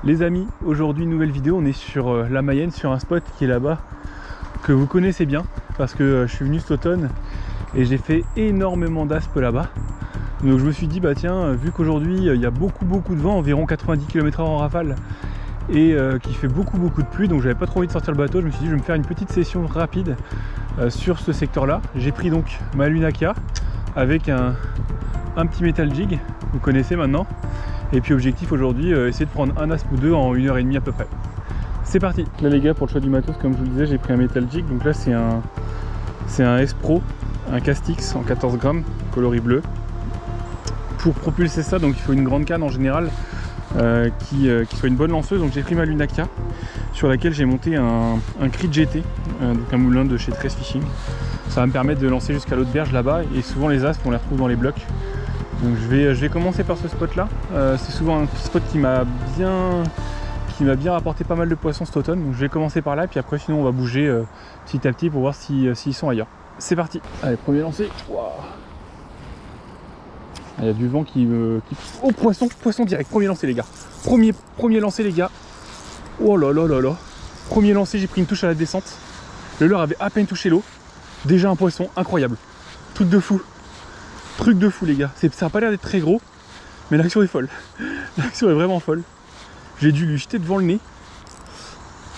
Les amis, aujourd'hui nouvelle vidéo, on est sur la Mayenne, sur un spot qui est là-bas, que vous connaissez bien, parce que je suis venu cet automne et j'ai fait énormément d'aspe là-bas. Donc je me suis dit, bah tiens, vu qu'aujourd'hui il y a beaucoup de vent, environ 90 km/h en rafale, et qu'il fait beaucoup de pluie, donc j'avais pas trop envie de sortir le bateau, je me suis dit je vais me faire une petite session rapide sur ce secteur-là. J'ai pris donc ma Lunaka avec un petit metal jig, vous connaissez maintenant. Et puis objectif aujourd'hui, essayer de prendre un aspe ou deux en 1h30 à peu près. C'est parti. Là les gars, pour le choix du matos, comme je vous le disais, j'ai pris un metal jig. Donc là c'est un S Pro, un Castix en 14 grammes, coloris bleu. Pour propulser ça, donc il faut une grande canne en général qui soit une bonne lanceuse. Donc j'ai pris ma Lunaka sur laquelle j'ai monté un Creed GT, donc un moulin de chez Trace Fishing. Ça va me permettre de lancer jusqu'à l'autre berge là-bas, et souvent les aspes on les retrouve dans les blocs. Donc je vais commencer par ce spot là. C'est souvent un spot qui m'a bien rapporté pas mal de poissons cet automne. Donc je vais commencer par là, puis après sinon on va bouger petit à petit pour voir s'ils sont ailleurs. C'est parti. Allez, premier lancer. Wow. Il y a du vent qui... Oh, poisson direct. Premier lancer les gars. Premier lancer les gars. Oh là là là là. Premier lancer, j'ai pris une touche à la descente. Le leurre avait à peine touché l'eau. Déjà un poisson incroyable. Truc de fou. Truc de fou les gars, ça a pas l'air d'être très gros, mais l'action est folle. L'action est vraiment folle. J'ai dû lui jeter devant le nez.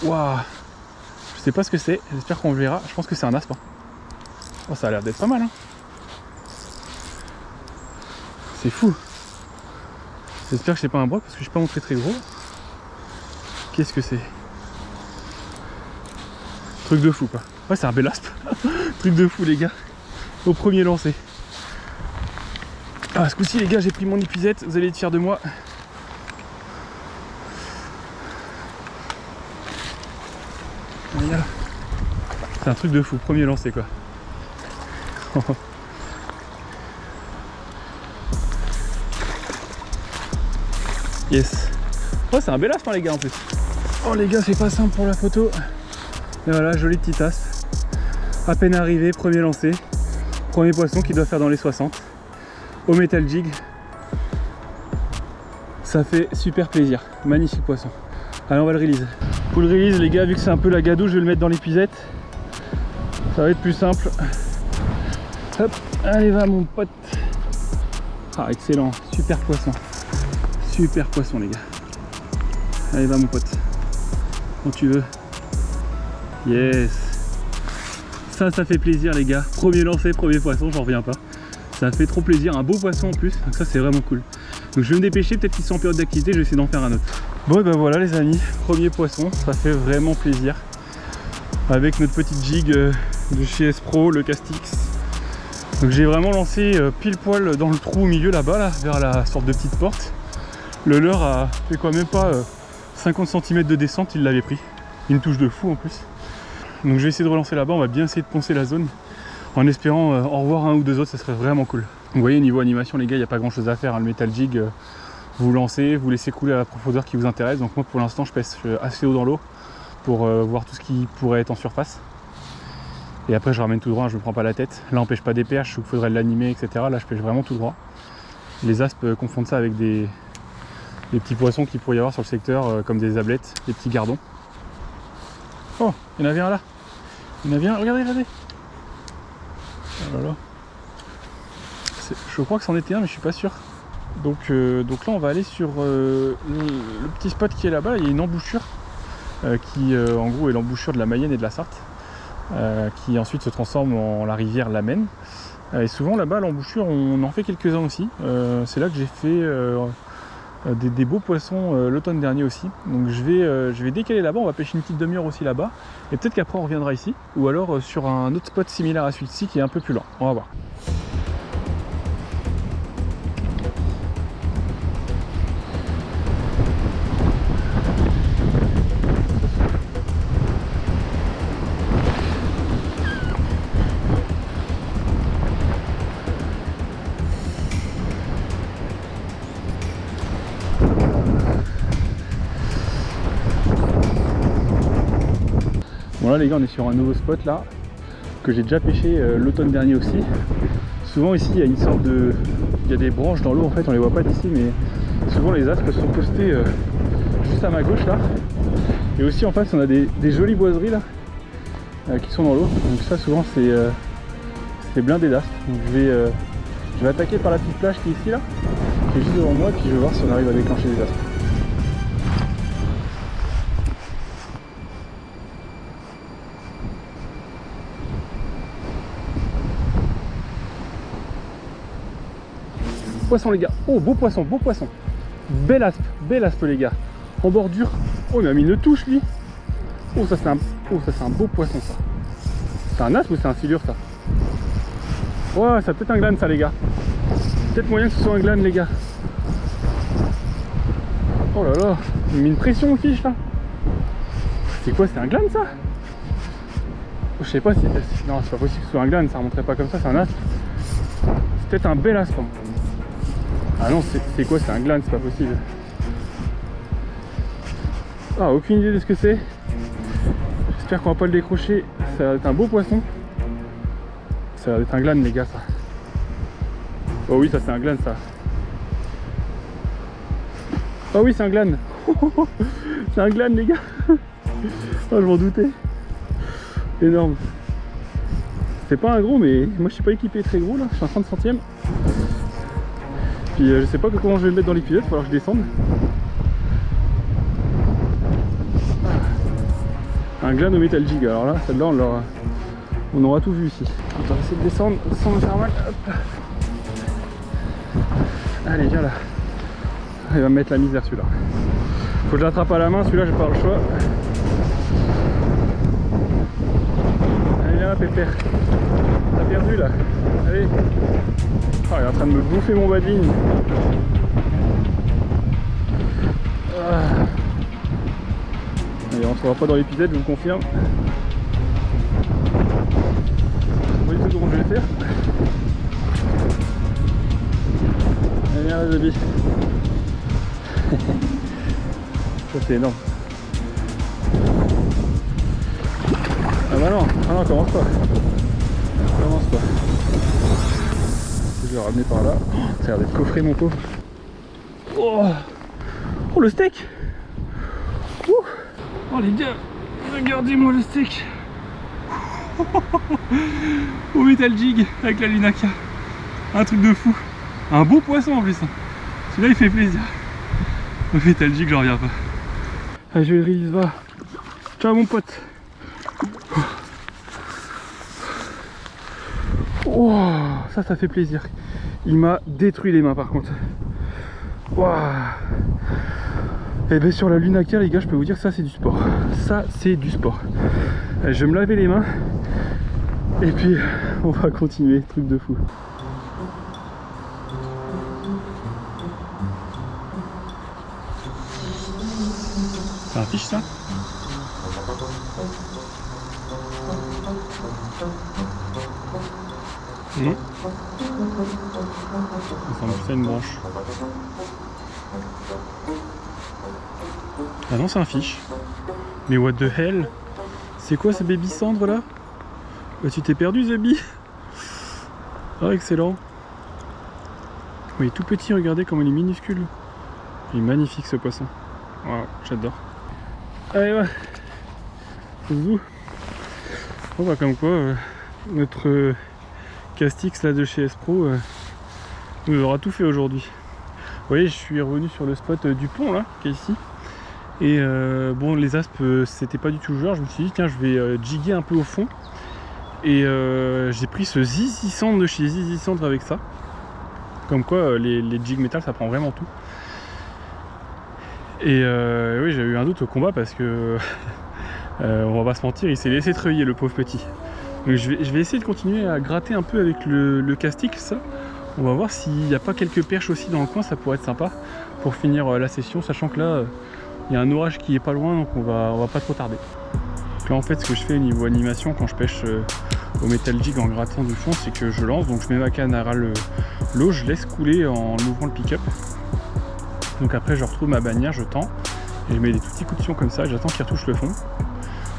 Waouh. Je sais pas ce que c'est, j'espère qu'on le verra. Je pense que c'est un aspe. Oh, ça a l'air d'être pas mal hein. C'est fou. J'espère que c'est pas un broc parce que je suis pas montré très gros. Qu'est-ce que c'est? Truc de fou quoi. Ouais, c'est un bel aspe. Truc de fou les gars. Au premier lancer. Ah, ce coup-ci les gars, j'ai pris mon épuisette, vous allez être fiers de moi. C'est un truc de fou, premier lancé quoi. Yes. Oh, c'est un bel aspe hein, les gars en plus. Oh les gars, c'est pas simple pour la photo. Et voilà, joli petit aspe. À peine arrivé, premier lancé. Premier poisson qui doit faire dans les 60. Au metal jig, ça fait super plaisir, magnifique poisson. Allez, on va le release. Pour le release les gars, vu que c'est un peu la gadoue, je vais le mettre dans l'épuisette, ça va être plus simple. Hop, allez va mon pote. Ah excellent, super poisson les gars. Allez va mon pote, quand tu veux. Yes, ça fait plaisir les gars. Premier lancé, premier poisson, j'en reviens pas. Ça fait trop plaisir, un beau poisson en plus, donc ça c'est vraiment cool. Donc je vais me dépêcher, peut-être qu'ils sont en période d'activité, je vais essayer d'en faire un autre. Bon et ben voilà les amis, premier poisson, ça fait vraiment plaisir. Avec notre petite jig de chez S Pro, le Castix. Donc j'ai vraiment lancé pile poil dans le trou au milieu là-bas, là, vers la sorte de petite porte. Le leurre a fait quand même pas 50 cm de descente, il l'avait pris. Une touche de fou en plus. Donc je vais essayer de relancer là-bas, on va bien essayer de poncer la zone. En espérant en revoir un ou deux autres, ça serait vraiment cool. Vous voyez, niveau animation les gars, il n'y a pas grand chose à faire hein. Le metal jig, vous lancez, vous laissez couler à la profondeur qui vous intéresse. Donc moi pour l'instant je pêche assez haut dans l'eau pour voir tout ce qui pourrait être en surface. Et après je ramène tout droit, je ne me prends pas la tête. Là on pêche pas des perches, il faudrait l'animer, etc. Là je pêche vraiment tout droit. Les aspes confondent ça avec des petits poissons qu'il pourrait y avoir sur le secteur, comme des ablettes, des petits gardons. Oh, il y en avait un là. Il y en avait un, regardez. Oh là là. Je crois que c'en était un mais je suis pas sûr. Donc là on va aller sur le petit spot qui est là-bas. Il y a une embouchure qui en gros est l'embouchure de la Mayenne et de la Sarthe, qui ensuite se transforme en la rivière la Maine. Et souvent là-bas l'embouchure on en fait quelques-uns aussi. C'est là que j'ai fait des beaux poissons l'automne dernier aussi. Donc je vais décaler là-bas, on va pêcher une petite demi-heure aussi là-bas. Et peut-être qu'après on reviendra ici, ou alors sur un autre spot similaire à celui-ci qui est un peu plus lent. On va voir. Bon là les gars, on est sur un nouveau spot là que j'ai déjà pêché l'automne dernier aussi. Souvent ici il y a une sorte de... il y a des branches dans l'eau en fait, on les voit pas d'ici, mais souvent les aspes sont postées juste à ma gauche là. Et aussi en face on a des jolies boiseries là qui sont dans l'eau. Donc ça souvent c'est blindé d'aspe. Donc je vais attaquer par la petite plage qui est ici là, qui est juste devant moi, puis je vais voir si on arrive à déclencher des aspes. Poisson les gars, oh beau poisson, beau poisson. Belle aspe les gars. En bordure. Oh il m'a mis une touche lui. Oh ça c'est un beau poisson ça. C'est un aspe ou c'est un silure ça? Ouais ça peut être un glane ça les gars. Peut-être moyen que ce soit un glane les gars. Oh là là, il met une pression aux fiches là. C'est quoi, c'est un glane ça? Je sais pas si... Non c'est pas possible que ce soit un glane, ça remonterait pas comme ça, c'est un aspe. C'est peut-être un bel aspe. Ah non c'est quoi, c'est un glane, c'est pas possible. Ah aucune idée de ce que c'est. J'espère qu'on va pas le décrocher. Ça va être un beau poisson. Ça va être un glane les gars ça. Oh oui ça c'est un glane ça. Oh oui c'est un glane. C'est un glane les gars. Oh je m'en doutais. Énorme. C'est pas un gros mais moi je suis pas équipé très gros là. Je suis en 30 centièmes. Puis je sais pas comment je vais le mettre dans l'épisode, il va falloir que je descende. Un glane au Metal Jig, alors là celle-là on aura tout vu ici. On va essayer de descendre sans me faire mal. Hop. Allez viens là. Il va me mettre la misère celui-là. Faut que je l'attrape à la main, celui-là j'ai pas le choix. Allez viens là pépère. T'as perdu là. Allez. Oh, il est en train de me bouffer mon bas de ligne. Ah. Allez, on ne sera pas dans l'épisode, je vous confirme. Vous voyez tout comment je vais le faire. Allez viens là Zabi. Ça c'est énorme. Ah bah non, commence pas. Commence pas. Je vais le ramener par là. Oh, ça a l'air d'être coffré mon pauvre. Oh, oh le steak. Oh les gars, regardez-moi le steak. Au Metal Jig avec la Lunaka. Un truc de fou. Un beau poisson en plus. Celui-là il fait plaisir. Au Metal Jig j'en reviens pas. Allez je vais le va. Ciao mon pote. Oh, ça fait plaisir. Il m'a détruit les mains par contre. Wow. Et bien sur la Lunaka les gars, je peux vous dire que ça c'est du sport. Ça c'est du sport. Allez, je vais me laver les mains. Et puis on va continuer, truc de fou. C'est un fiche ça? Mmh. Ça semble plus à une branche. Ah non c'est un fiche. Mais what the hell? C'est quoi ce baby cendre là? Bah, tu t'es perdu Zabi. Ah excellent. Oui, il est tout petit, regardez comment il est minuscule. Il est magnifique ce poisson. Waouh, j'adore. Allez ouais. Vous. On voit comme quoi notre Castix là de chez S-Pro nous aura tout fait aujourd'hui. Vous voyez, je suis revenu sur le spot du pont là, qui est ici. Et bon, les aspes, c'était pas du tout le genre. Je me suis dit, tiens, je vais jiguer un peu au fond. Et j'ai pris ce Zizi Cendre de chez Zizi Cendre avec ça. Comme quoi, les jig métal, ça prend vraiment tout. Et oui, j'ai eu un doute au combat parce que on va pas se mentir, il s'est laissé treuiller le pauvre petit. Donc je vais essayer de continuer à gratter un peu avec le Castix, ça. On va voir s'il n'y a pas quelques perches aussi dans le coin, ça pourrait être sympa pour finir la session, sachant que là, il y a un orage qui est pas loin, donc on va pas trop tarder. Donc là en fait, ce que je fais niveau animation quand je pêche au Metal Jig en grattant du fond, c'est que je lance, donc je mets ma canne à ras l'eau, je laisse couler en ouvrant le pick-up. Donc après je retrouve ma bannière, je tends, et je mets des tout petits coups de pion comme ça, et j'attends qu'il retouche le fond.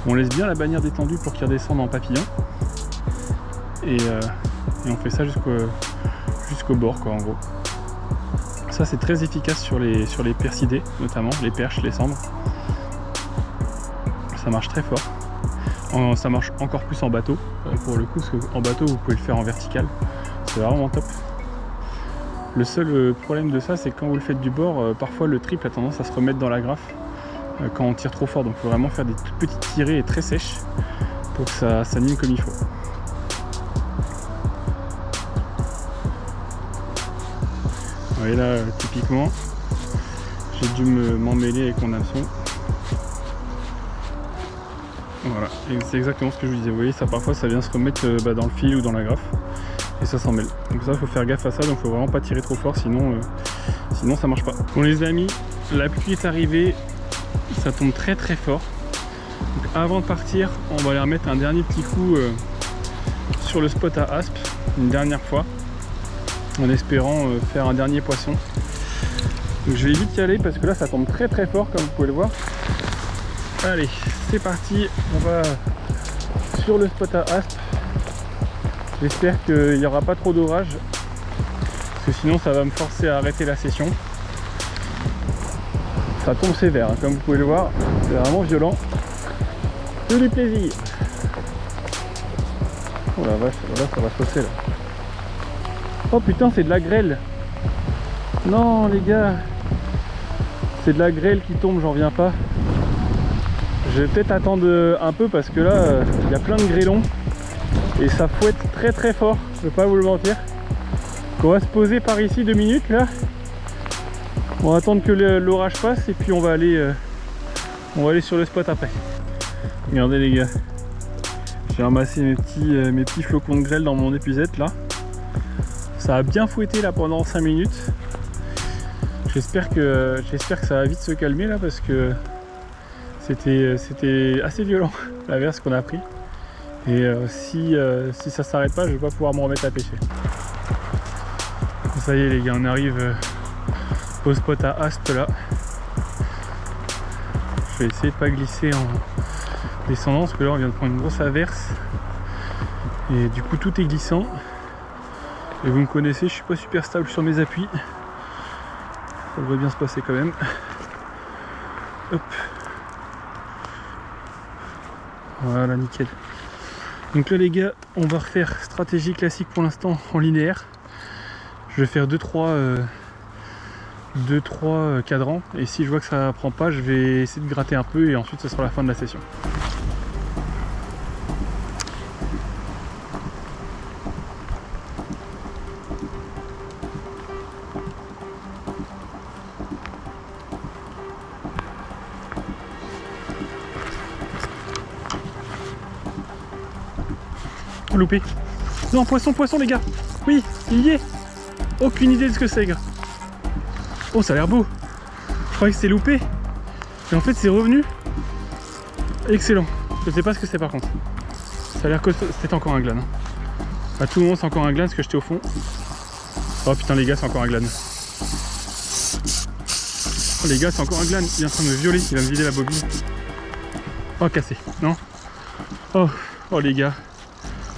On laisse bien la bannière détendue pour qu'il redescende en papillon. Et on fait ça jusqu'au bord quoi en gros. Ça c'est très efficace sur les percidés, notamment les perches, les sambres. Ça marche très fort. Ça marche encore plus en bateau pour le coup, parce qu'en bateau vous pouvez le faire en vertical. C'est vraiment top. Le seul problème de ça, c'est que quand vous le faites du bord, parfois le triple a tendance à se remettre dans la graffe quand on tire trop fort. Donc il faut vraiment faire des toutes petites tirées et très sèches pour que ça s'anime comme il faut. Vous voyez là, typiquement, j'ai dû m'emmêler avec mon hameçon. Voilà, et c'est exactement ce que je vous disais. Vous voyez, ça parfois ça vient se remettre dans le fil ou dans la graffe. Et ça s'en mêle. Donc ça, il faut faire gaffe à ça, donc il faut vraiment pas tirer trop fort, sinon ça marche pas. Bon les amis, la pluie est arrivée, ça tombe très très fort. Donc avant de partir, on va aller remettre un dernier petit coup sur le spot à aspe, une dernière fois, en espérant faire un dernier poisson. Donc je vais vite y aller parce que là ça tombe très très fort comme vous pouvez le voir. Allez, c'est parti, on va sur le spot à aspe. J'espère qu'il n'y aura pas trop d'orage, parce que sinon ça va me forcer à arrêter la session. Ça tombe sévère, hein, comme vous pouvez le voir, c'est vraiment violent. Que du plaisir. Oh la vache, là ça va chausser là. Oh putain, c'est de la grêle. Non les gars, c'est de la grêle qui tombe, j'en reviens pas. Je vais peut-être attendre un peu parce que là, il y a plein de grêlons. Et ça fouette très très fort, je vais pas vous le mentir. Donc on va se poser par ici 2 minutes là. On va attendre que l'orage passe et puis on va aller sur le spot après. Regardez les gars, j'ai ramassé mes petits flocons de grêle dans mon épuisette là. Ça a bien fouetté là pendant 5 minutes. J'espère que ça va vite se calmer là parce que c'était assez violent l'averse qu'on a pris. Et si ça s'arrête pas, je vais pas pouvoir me remettre à pêcher. Ça y est les gars, on arrive au spot à aspe là. Je vais essayer de pas glisser en descendant parce que là on vient de prendre une grosse averse. Et du coup tout est glissant. Et vous me connaissez, je suis pas super stable sur mes appuis. Ça devrait bien se passer quand même. Hop. Voilà, nickel. Donc là les gars, on va refaire stratégie classique pour l'instant en linéaire. Je vais faire 2-3 cadrans et si je vois que ça prend pas, je vais essayer de gratter un peu et ensuite ce sera la fin de la session. Loupé. Non, poisson les gars. Oui, il y est. Aucune idée de ce que c'est, gars. Oh, ça a l'air beau. Je croyais que c'était loupé. Et en fait, c'est revenu. Excellent. Je sais pas ce que c'est par contre. Ça a l'air que c'était encore un glane. À tout moment, c'est encore un glane parce que j'étais au fond. Oh putain, les gars, c'est encore un glane. Oh, les gars, c'est encore un glane. Il est en train de me violer. Il va me vider la bobine. Oh, cassé. Non. Oh, les gars.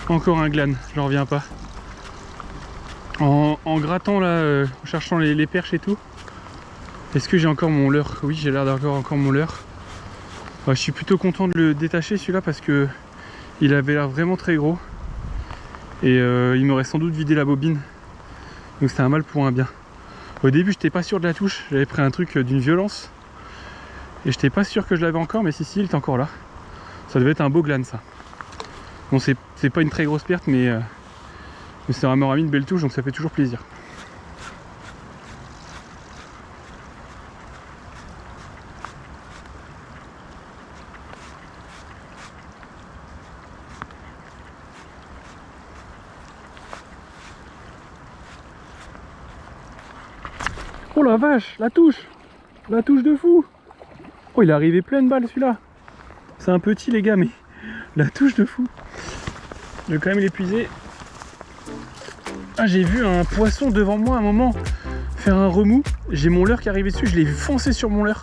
Encore un glane, j'en reviens pas. En grattant là, en cherchant les perches et tout. Est-ce que j'ai encore mon leurre? Oui, j'ai l'air d'avoir encore mon leurre. Ouais, je suis plutôt content de le détacher celui-là parce que il avait l'air vraiment très gros. Et il m'aurait sans doute vidé la bobine. Donc c'était un mal pour un bien. Au début, j'étais pas sûr de la touche. J'avais pris un truc d'une violence. Et j'étais pas sûr que je l'avais encore, mais si, il est encore là. Ça devait être un beau glane ça. Bon, c'est pas une très grosse perte, mais c'est vraiment une belle touche, donc ça fait toujours plaisir. Oh la vache, la touche de fou. Oh, il est arrivé pleine balle celui-là. C'est un petit les gars, mais la touche de fou. Je vais quand même l'épuiser. Ah, j'ai vu un poisson devant moi à un moment faire un remous. J'ai mon leurre qui est arrivé dessus, je l'ai vu foncer sur mon leurre.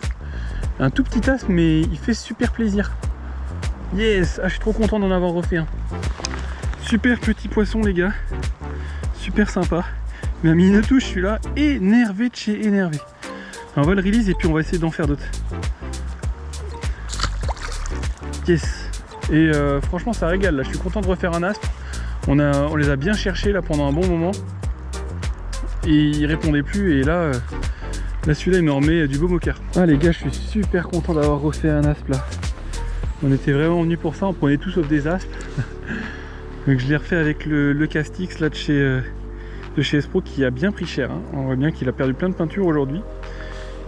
Un tout petit aspe, mais il fait super plaisir. Yes, ah, je suis trop content d'en avoir refait un. Super petit poisson les gars. Super sympa. Il m'a mis une touche celui-là, énervé de chez énervé. On va le release et puis on va essayer d'en faire d'autres. Yes. Et franchement ça régale là, je suis content de refaire un aspe. On les a bien cherchés là pendant un bon moment. Et ils répondaient plus et là celui-là il me remet du beau moqueur. Ah les gars, je suis super content d'avoir refait un aspe là. On était vraiment venus pour ça, on prenait tout sauf des aspes. Donc je l'ai refait avec le Castix là de chez Espro qui a bien pris cher. Hein. On voit bien qu'il a perdu plein de peinture aujourd'hui.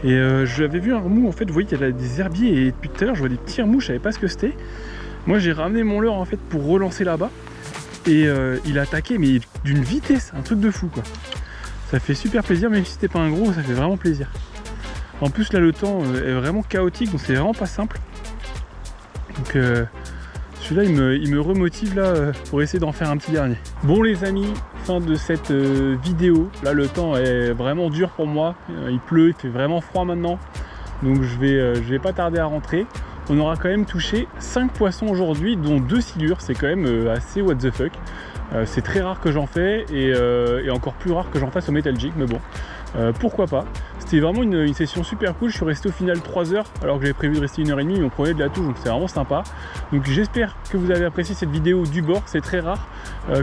Et j'avais vu un remous, en fait, vous voyez qu'il y a des herbiers et depuis tout à l'heure je vois des petits remous, je savais pas ce que c'était. Moi j'ai ramené mon leurre en fait pour relancer là-bas. Et il a attaqué mais d'une vitesse, un truc de fou quoi. Ça fait super plaisir, même si c'était pas un gros, ça fait vraiment plaisir. En plus là le temps est vraiment chaotique, donc c'est vraiment pas simple. Donc celui-là il me remotive là pour essayer d'en faire un petit dernier. Bon les amis, fin de cette vidéo. Là le temps est vraiment dur pour moi, il pleut, il fait vraiment froid maintenant. Donc je vais pas tarder à rentrer. On aura quand même touché 5 poissons aujourd'hui, dont 2 silures, c'est quand même assez what the fuck. C'est très rare que j'en fais et encore plus rare que j'en fasse au Metal Jig, mais bon, pourquoi pas. C'était vraiment une session super cool, je suis resté au final 3 heures alors que j'avais prévu de rester 1h30, mais on prenait de la touche, donc c'est vraiment sympa. Donc j'espère que vous avez apprécié cette vidéo du bord, c'est très rare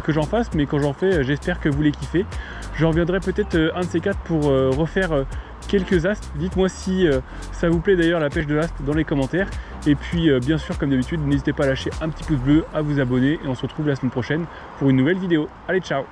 que j'en fasse, mais quand j'en fais, j'espère que vous les kiffez. Je reviendrai peut-être un de ces 4 pour refaire quelques aspes. Dites-moi si ça vous plaît d'ailleurs la pêche de l'aspe dans les commentaires. Et puis bien sûr comme d'habitude, n'hésitez pas à lâcher un petit pouce bleu, à vous abonner et on se retrouve la semaine prochaine pour une nouvelle vidéo. Allez, ciao!